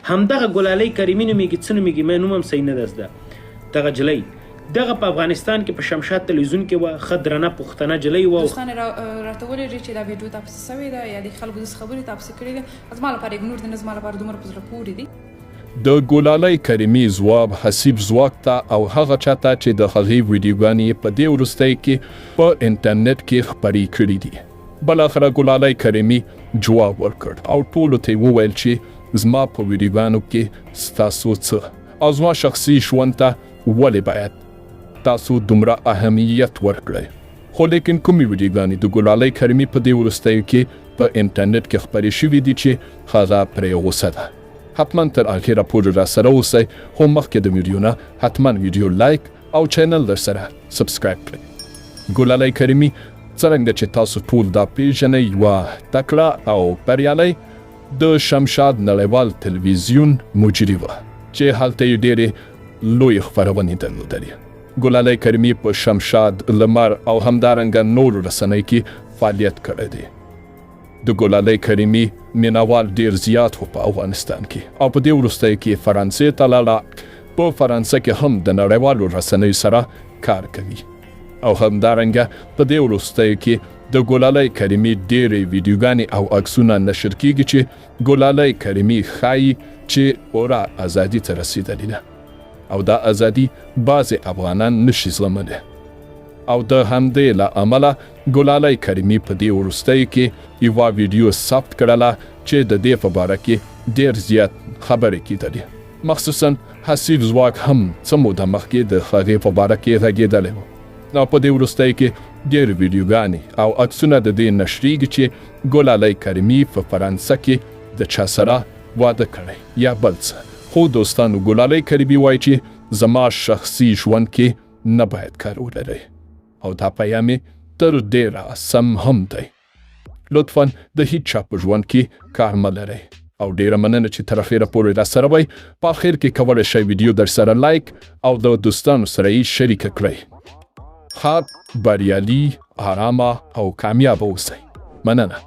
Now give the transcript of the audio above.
همدغه ګلالی کریمی نومیږي څه نومیږي مې نوم هم صحیح نه ده زده دغه جلۍ دغه په افغانستان کې په شمشاد تلویزیون کې وه ښه درنه پښتنه جلۍ وه دوستان راته ولېږي چې دا ویډیو تاسو سوې ده یا د خلکو داسې خبرې تاسو کړې ده زما لپاره اګنور دی نه زما لپاره دومره په زړه پورې دي د ګلالی کریمی ځواب حسیب ځواک ته او هغه چاته چې د هغې ویډیوګانې په دې وروستیو کې په انټرنیټ کې خپرې کړي دي بالاخره ګلالی کریمی جواب ورکړ او ټولو ته یې وویل چې زما په ویډیوګانو کې ستاسو څه او زما شخصي ژوند ته ولې باید تاسو دومره اهمیت ورکړئ خو لیکن کومې ویډیوګانې د ګلالی کریمی په دې وروستیو کې په انټرنیټ کې خپرې شوي دي چې هغه پرې غوسه ده حتما تر اخره پورې را سره اوسئ خو مخکې د ویډیو نه حتما ویډیو لایک او چینل در سره سبسکرایب کړئ ګلالی کریمی څرنګه چې تاسو ټول دا پیژنئ یوه تکړه او بریالی د شمشاد نړیوال تلویزیون مجري وه چې هلته یې ډېرې لویې خپرونې درلودلې ګلالی کریمی په شمشاد لمر او همدارنګه نورو رسنیو کې فعالیت کړی دی د ګلالی کریمی مینوال ډیر زیات و په افغانستان کې او په دې وروستیو کې فرانسې ته لاړه په فرانسه کې هم د نړیوالو رسنیو سره کار کوي او همدارنګه په دې وروستیو کې د ګلالی کریمی ډېرې ویډیوګانې او عکسونه نشر کیږي چې ګلالی کریمی ښایي چې پوره ازادي ته رسیدلې ده او دا ازادي بعضې افغانان نشي زغملی او د همدې له امله ګلالی کریمی په دې وروستیو کې یوه ویډیو ثبت کړله چې د دې په باره کې ډېر زیات خبرې کېدلې مخصوصا حسیب ځواک هم څه موده مخکې د هغې په باره کې غږېدلی و او په دې وروستیو کې ډېرې ویډیوګانې او عکسونه د دې نشریږي چې ګلالی کریمی په فرانسه کې د چا سره واده کړی یا بل څه خو دوستانو ګلالی کریمی وایي چې زما شخصي ژوند کې نه باید کار ولرئ او دا پیام تر ډیره سم هم دی لطفا د هیڅ چا په ژوند کې کار مه لرئ او ډیره مننه چې تر اخره پورې را سره وئ په اخر کې کولی شئ ویډیو در سره لایک او د دوستانو سره یې شریکه کړئ ښه بریالي آرامه او کامیابه اوسئ مننه